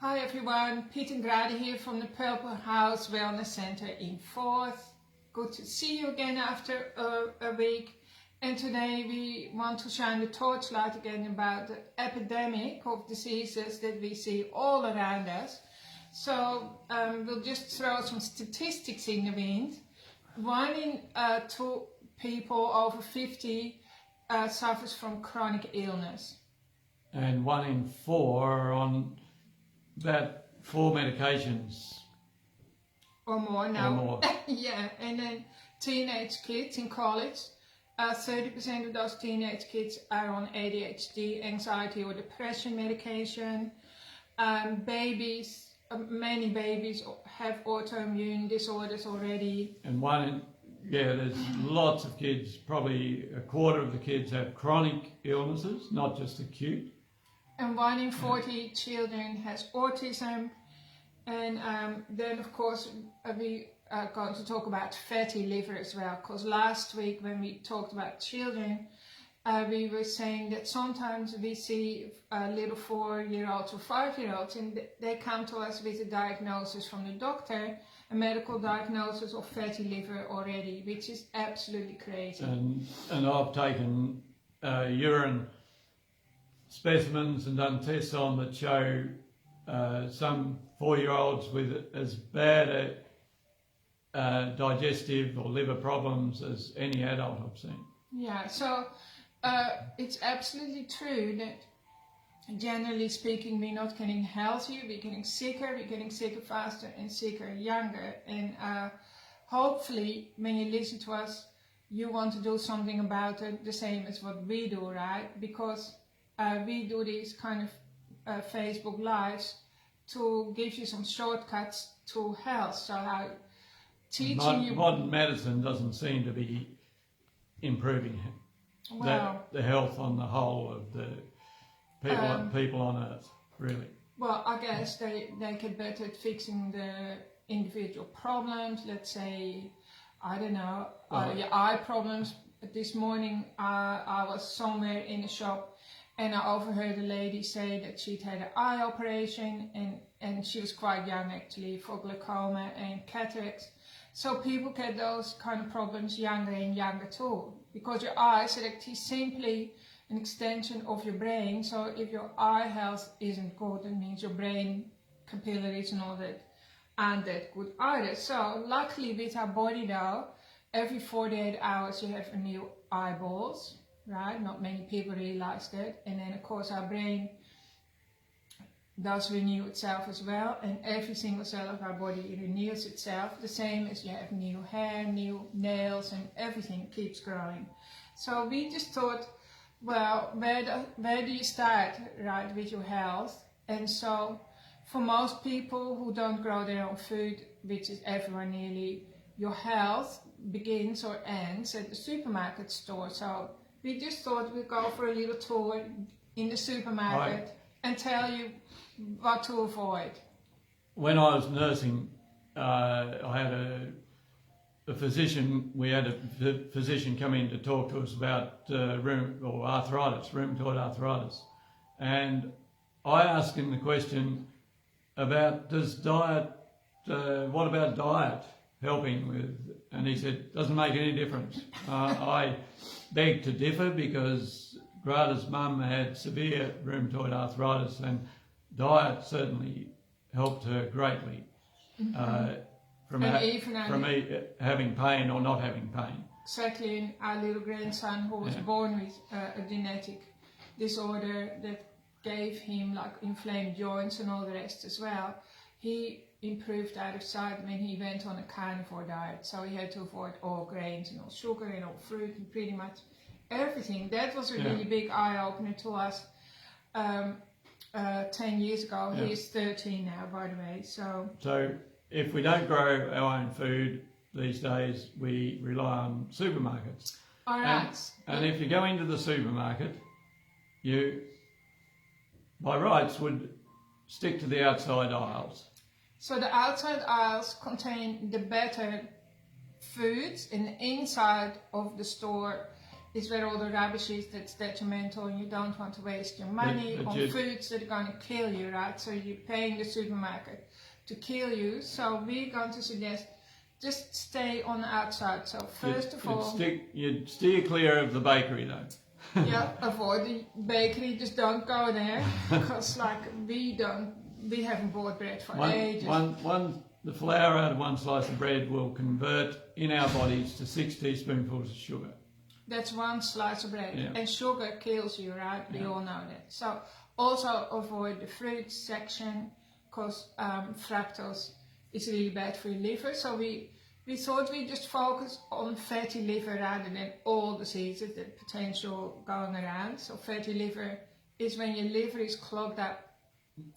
Hi everyone, Piet and Grade here from the Purple House Wellness Center in Forth. Good to see you again after a week. And today we want to shine the torchlight again about the epidemic of diseases that we see all around us. So we'll just throw some statistics in the wind. 1 in 2 people over 50 suffers from chronic illness. And 1 in 4 are on about 4 medications. Or more now. Or more. Yeah, and then teenage kids in college, 30% of those teenage kids are on ADHD, anxiety or depression medication. Babies, many babies have autoimmune disorders already. And there's lots of kids, probably a quarter of the kids have chronic illnesses, not just acute. And 1 in 40 children has autism. And then of course we are going to talk about fatty liver as well, because last week when we talked about children, we were saying that sometimes we see little 4-year-olds or 5-year-olds and they come to us with a diagnosis from the doctor, a medical diagnosis of fatty liver already, which is absolutely crazy. And I've taken urine specimens and done tests on that show some 4-year-olds with as bad digestive or liver problems as any adult I've seen. Yeah, so it's absolutely true that generally speaking we're not getting healthier, we're getting sicker faster and sicker younger. And hopefully when you listen to us you want to do something about it, the same as what we do, right? Because we do these kind of Facebook lives to give you some shortcuts to health. So how teaching you... Modern medicine doesn't seem to be improving the health on the whole of the people on Earth, really. Well, I guess they get better at fixing the individual problems. Let's say, I don't know, your eye problems. This morning I was somewhere in a shop and I overheard a lady say that she'd had an eye operation and she was quite young actually, for glaucoma and cataracts. So people get those kind of problems younger and younger too, because your eyes are actually simply an extension of your brain. So if your eye health isn't good, it means your brain capillaries and all that aren't that good either. So luckily with our body though, every 48 hours you have a new eyeballs. Right? Not many people realize that. And then of course our brain does renew itself as well, and every single cell of our body renews itself, the same as you have new hair, new nails, and everything keeps growing. So we just thought, well, where do you start, right, with your health? And so for most people who don't grow their own food, which is everyone nearly, your health begins or ends at the supermarket store. So we just thought we'd go for a little tour in the supermarket and tell you what to avoid. When I was nursing, I had a physician. We had a physician come in to talk to us about rheumatoid arthritis, and I asked him the question about what about diet helping with, and he said doesn't make any difference. I beg to differ, because Grada's mum had severe rheumatoid arthritis and diet certainly helped her greatly from having pain or not having pain. Exactly. Our little grandson, who was born with a genetic disorder that gave him like inflamed joints and all the rest as well, he improved out of sight when he went on a carnivore diet. So he had to avoid all grains and all sugar and all fruit and pretty much everything. That was a really big eye-opener to us 10 years ago. Yeah. He's 13 now, by the way. So if we don't grow our own food these days, we rely on supermarkets. All right. And if you go into the supermarket, you, by rights, would stick to the outside aisles. So the outside aisles contain the better foods, and the inside of the store is where all the rubbish is that's detrimental, and you don't want to waste your money on foods that are going to kill you, right? So you're paying the supermarket to kill you. So we're going to suggest just stay on the outside. So first of all, you'd steer clear of the bakery though. Yeah, avoid the bakery. Just don't go there, because like we haven't bought bread for ages. The flour out of one slice of bread will convert in our bodies to 6 teaspoonfuls of sugar. That's one slice of bread, yeah. And sugar kills you, right? We all know that. So also avoid the fruit section, because fructose is really bad for your liver. So we thought we'd just focus on fatty liver rather than all diseases, the potential going around. So fatty liver is when your liver is clogged up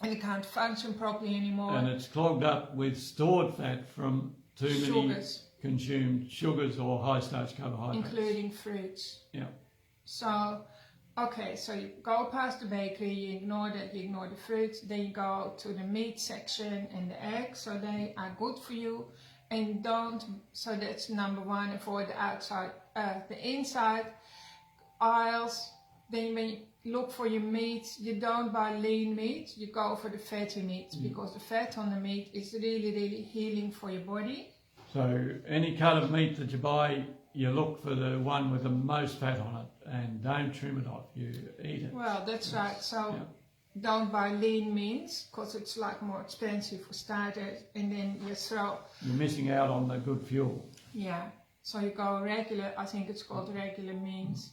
and it can't function properly anymore. And it's clogged up with stored fat from too many consumed sugars or high starch carbohydrates. Including fruits. Yeah. So, okay, so you go past the bakery, you ignore that, you ignore the fruits, then you go to the meat section and the eggs, so they are good for you. And so that's number one, avoid the outside, the inside aisles. Then when you look for your meats, you don't buy lean meat, you go for the fatty meats, because the fat on the meat is really, really healing for your body. So any cut of meat that you buy, you look for the one with the most fat on it, and don't trim it off, you eat it. Well, that's right. So don't buy lean meats, because it's like more expensive for starters, and then you're missing out on the good fuel. Yeah, so you go regular, I think it's called regular meats.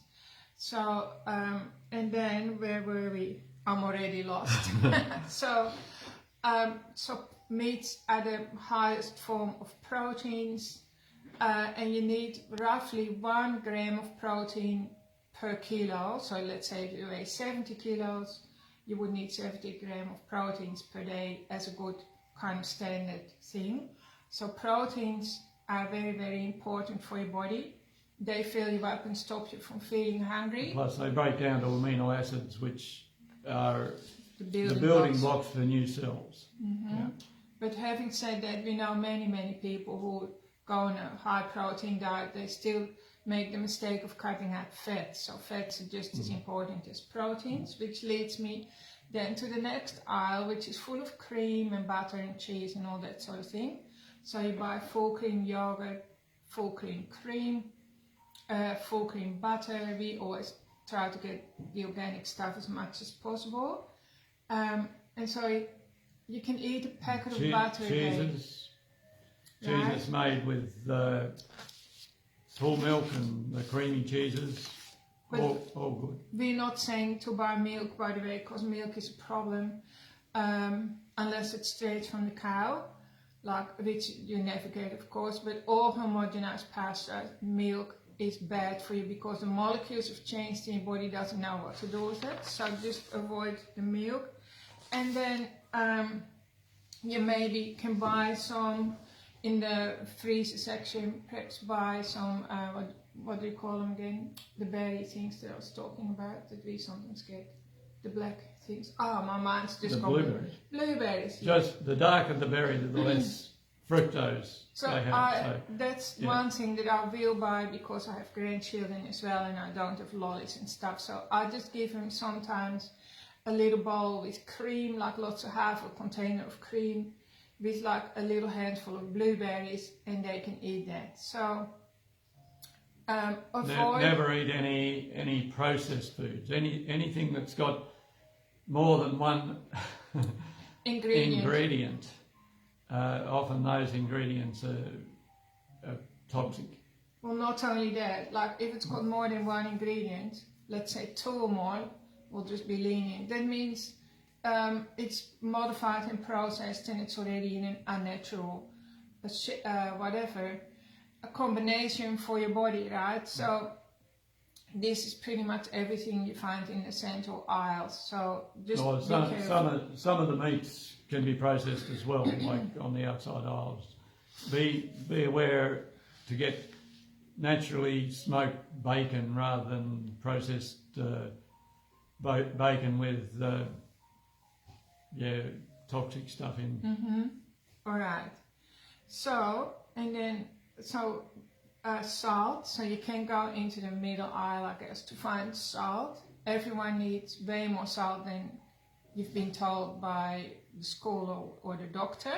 So, and then where were we? I'm already lost. So meats are the highest form of proteins, and you need roughly 1 gram of protein per kilo. So let's say if you weigh 70 kilos, you would need 70 grams of proteins per day as a good kind of standard thing. So proteins are very, very important for your body. They fill you up and stop you from feeling hungry. Plus they break down to amino acids, which are the building blocks for new cells. Mm-hmm. Yeah. But having said that, we know many, many people who go on a high protein diet, they still make the mistake of cutting out fat. So fats are just as important as proteins, which leads me then to the next aisle, which is full of cream and butter and cheese and all that sort of thing. So you buy full cream yogurt, full cream cream, full cream butter. We always try to get the organic stuff as much as possible. And so you can eat a packet of butter a day. Cheeses made with full milk and the creamy cheeses, all good. We're not saying to buy milk, by the way, because milk is a problem, unless it's straight from the cow, which you never get, of course. But all homogenized pasteurized milk is bad for you, because the molecules have changed and your body doesn't know what to do with it. So just avoid the milk. And then you maybe can buy some in the freezer section, perhaps buy some, what do you call them again? The berry things that I was talking about, that we sometimes get. The black things. Oh, my mind's just gone. Blueberries. Blueberries. Just the darker the berry, the less fructose they have. That's one thing that I will buy, because I have grandchildren as well and I don't have lollies and stuff. So I just give them sometimes a little bowl with cream, like half a container of cream, with like a little handful of blueberries, and they can eat that. So avoid... Never eat any processed foods. Anything that's got more than one ingredient. Often those ingredients are toxic. Well, not only that, like if it's got more than one ingredient, let's say 2 or more, we'll just be lenient. That means it's modified and processed, and it's already in an unnatural, a combination for your body, right? So this is pretty much everything you find in the central aisles. So just be careful. Some of the meats can be processed as well, like on the outside aisles. Be aware to get naturally smoked bacon rather than processed bacon with toxic stuff in. Mm-hmm. All right. So salt, so you can go into the middle aisle, I guess, to find salt. Everyone needs way more salt than you've been told by the school or the doctor.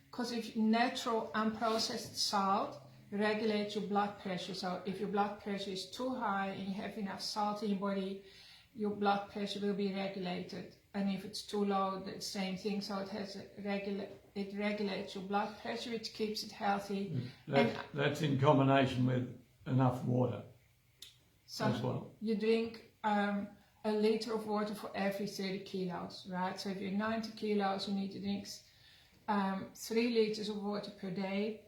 Because if natural unprocessed salt regulates your blood pressure, so if your blood pressure is too high and you have enough salt in your body, your blood pressure will be regulated. And if it's too low, the same thing. So it regulates your blood pressure, which keeps it healthy. That's in combination with enough water as well. You drink a liter of water for every 30 kilos, right? So if you're 90 kilos, you need to drink 3 liters of water per day,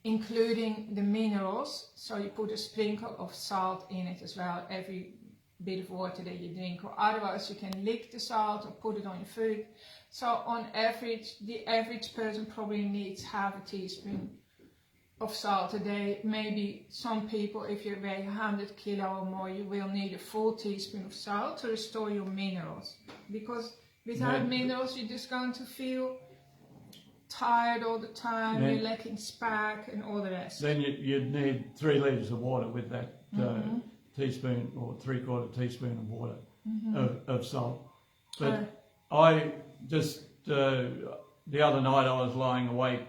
including the minerals. So you put a sprinkle of salt in it as well, every bit of water that you drink, or otherwise you can lick the salt or put it on your food. So on average, the average person probably needs half a teaspoon of salt a day. Maybe some people, if you weigh 100 kilo or more, you will need a full teaspoon of salt to restore your minerals, because without minerals you're just going to feel tired all the time, you're lacking spark and all the rest. Then you'd need 3 litres of water with that teaspoon or 3/4 teaspoon of water of salt. But I just, the other night I was lying awake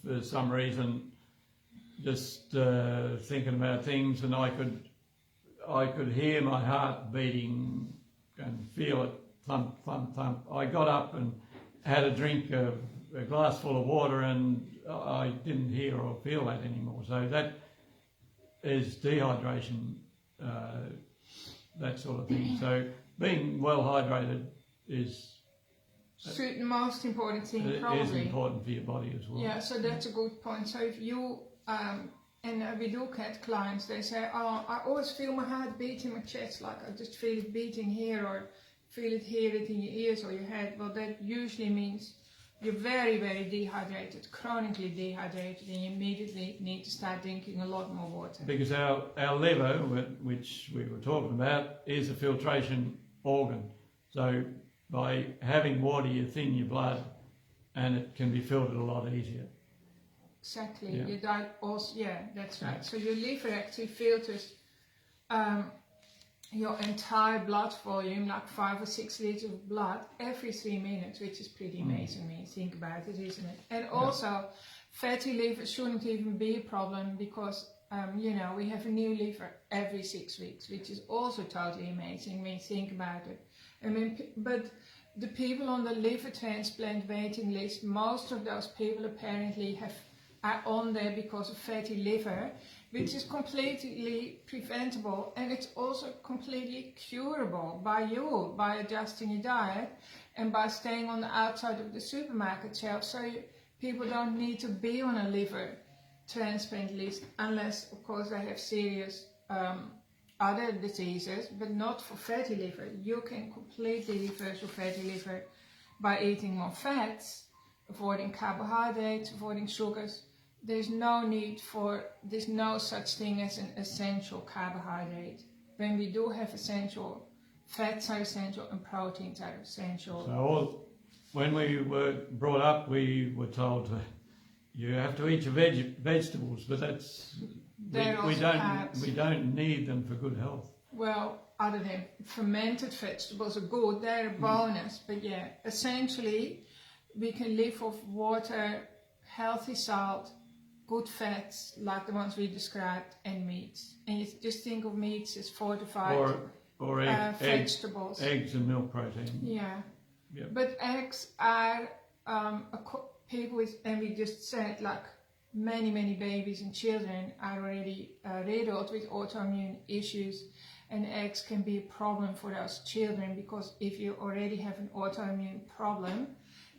for some reason, just thinking about things, and I could hear my heart beating and feel it thump, thump, thump. I got up and had a drink of a glass full of water, and I didn't hear or feel that anymore. So that is dehydration, that sort of thing. So being well hydrated is the most important thing, probably. It is important for your body as well. Yeah, so that's a good point. So if you, and we look at clients, they say, oh, I always feel my heart beat in my chest, like I just feel it beating here, or hear it in your ears or your head. Well, that usually means you're very, very dehydrated, chronically dehydrated, and you immediately need to start drinking a lot more water. Because our liver, which we were talking about, is a filtration organ. So by having water, you thin your blood, and it can be filtered a lot easier. Exactly. Yeah. Your diet also, yeah, that's right. So your liver actually filters your entire blood volume, like 5 or 6 liters of blood, every 3 minutes, which is pretty amazing when you think about it, isn't it? And also, fatty liver shouldn't even be a problem, because you know, we have a new liver every 6 weeks, which is also totally amazing when you think about it. I mean, but the people on the liver transplant waiting list, most of those people apparently are on there because of fatty liver, which is completely preventable, and it's also completely curable by adjusting your diet and by staying on the outside of the supermarket shelf. So people don't need to be on a liver transplant list, unless of course they have serious other diseases, but not for fatty liver. You can completely reverse your fatty liver by eating more fats, avoiding carbohydrates, avoiding sugars. There's no such thing as an essential carbohydrate. When we do have essential, fats are essential and proteins are essential. So when we were brought up, we were told you have to eat your vegetables, but we don't need them for good health. Well, other than fermented vegetables are good, they're a bonus. But yeah, essentially we can live off water, healthy salt, good fats like the ones we described, and meats. And you just think of meats as fortified or vegetables. Eggs and milk protein. Yeah. Yep. But eggs are people with, and we just said, like many babies and children are already riddled with autoimmune issues, and eggs can be a problem for those children, because if you already have an autoimmune problem,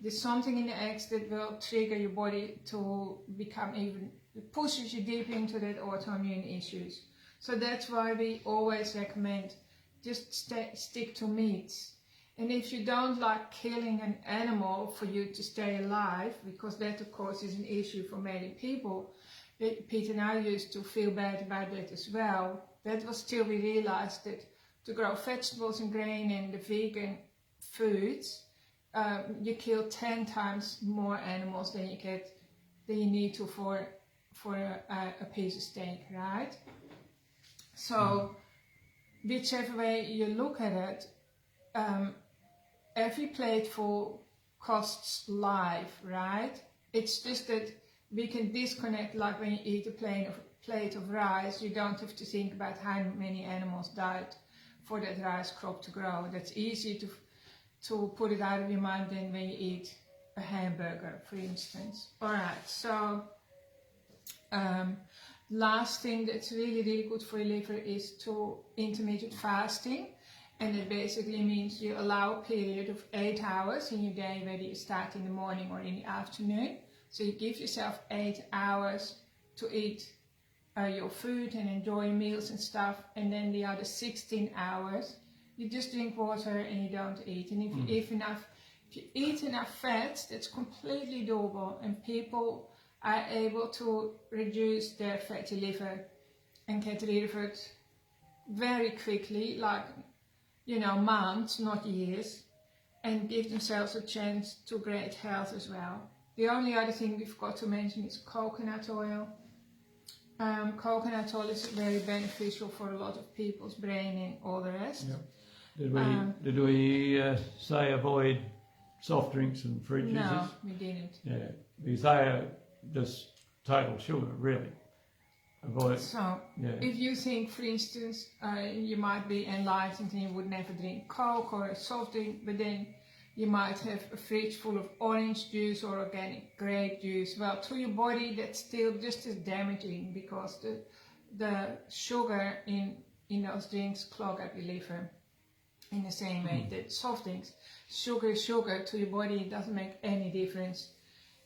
there's something in the eggs that will trigger your body to become it pushes you deep into that autoimmune issues. So that's why we always recommend just stick to meats. And if you don't like killing an animal for you to stay alive, because that of course is an issue for many people, Pete and I used to feel bad about that as well. That was till we realized that to grow vegetables and grain and the vegan foods, you kill 10 times more animals than you need to for a piece of steak, right? So whichever way you look at it, every plateful costs life, right? It's just that we can disconnect, like when you eat a plate of rice, you don't have to think about how many animals died for that rice crop to grow. That's easy to put it out of your mind than when you eat a hamburger, for instance. Alright, so last thing that's really, really good for your liver is intermittent fasting. And it basically means you allow a period of 8 hours in your day, whether you start in the morning or in the afternoon. So you give yourself 8 hours to eat your food and enjoy your meals and stuff, and then the other 16 hours you just drink water and you don't eat. And if you eat enough fats, that's completely doable, and people are able to reduce their fatty liver and get rid of it very quickly, like, you know, months, not years, and give themselves a chance to great health as well. The only other thing we've got to mention is coconut oil. Coconut oil is very beneficial for a lot of people's brain and all the rest. Yep. Did we say avoid soft drinks and fruit juices? No, we didn't. Yeah, because they are just total sugar, really. Avoid. So, if you think, for instance, you might be enlightened and you would never drink Coke or a soft drink, but then you might have a fridge full of orange juice or organic grape juice. Well, to your body, that's still just as damaging, because the sugar in those drinks clog up your liver in the same way that soft drinks. Sugar is sugar. To your body, it doesn't make any difference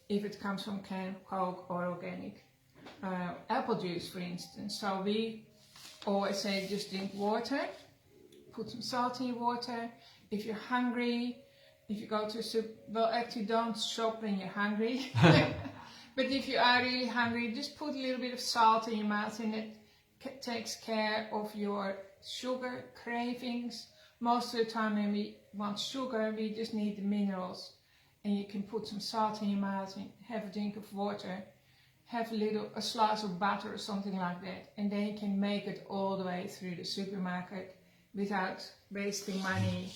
if it comes from canned Coke or organic apple juice, for instance. So we always say just drink water, put some salt in your water. If you're hungry, if you go to a soup, well, actually don't shop when you're hungry. But if you are really hungry, just put a little bit of salt in your mouth, and it takes care of your sugar cravings. Most of the time when we want sugar, we just need the minerals. And you can put some salt in your mouth and have a drink of water. Have a slice of butter or something like that. And then you can make it all the way through the supermarket without wasting money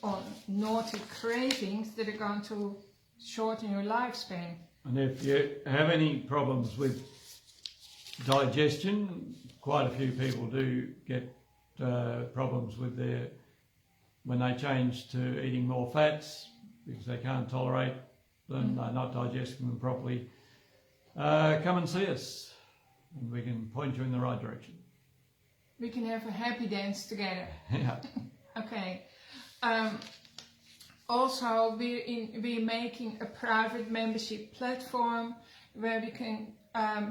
on naughty cravings that are going to shorten your lifespan. And if you have any problems with digestion, quite a few people do get problems with when they change to eating more fats because they can't tolerate them, they're not digesting them properly. Come and see us and we can point you in the right direction. We can have a happy dance together. Yeah. Okay. Also, we're making a private membership platform where we can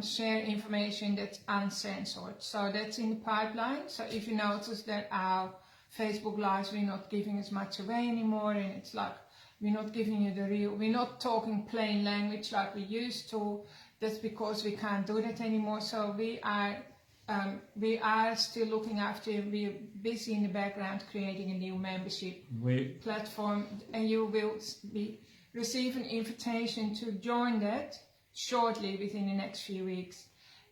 share information that's uncensored. So that's in the pipeline. So if you notice that our Facebook Lives, we're not giving as much away anymore, and it's like we're not giving you we're not talking plain language like we used to. That's because we can't do that anymore. So we are still looking after you. We're busy in the background creating a new membership platform, and you will receive an invitation to join that shortly within the next few weeks.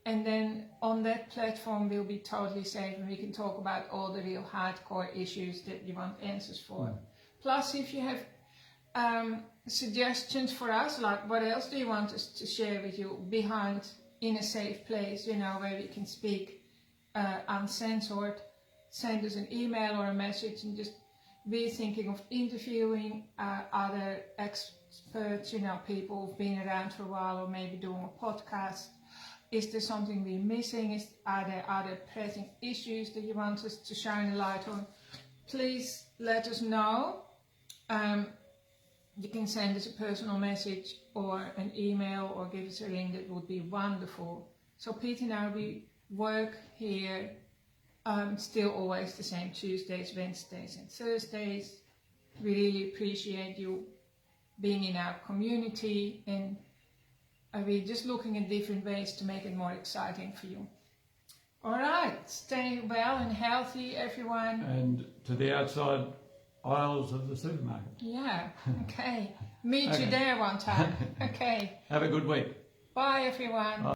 And then on that platform we'll be totally safe, and we can talk about all the real hardcore issues that you want answers for. Plus, if you have suggestions for us, like what else do you want us to share with you behind in a safe place, you know, where we can speak uncensored, send us an email or a message. And just we're thinking of interviewing other experts, you know, people who've been around for a while, or maybe doing a podcast. Is there something we're missing? Are there other pressing issues that you want us to shine a light on? Please let us know. You can send us a personal message or an email or give us a ring. That would be wonderful. So Pete and I, we work here still always the same, Tuesdays, Wednesdays and Thursdays. We really appreciate you being in our community, and we're just looking at different ways to make it more exciting for you. All right, stay well and healthy, everyone. And to the outside aisles of the supermarket. Yeah, okay. Meet you there one time. Okay. Have a good week. Bye, everyone. Bye.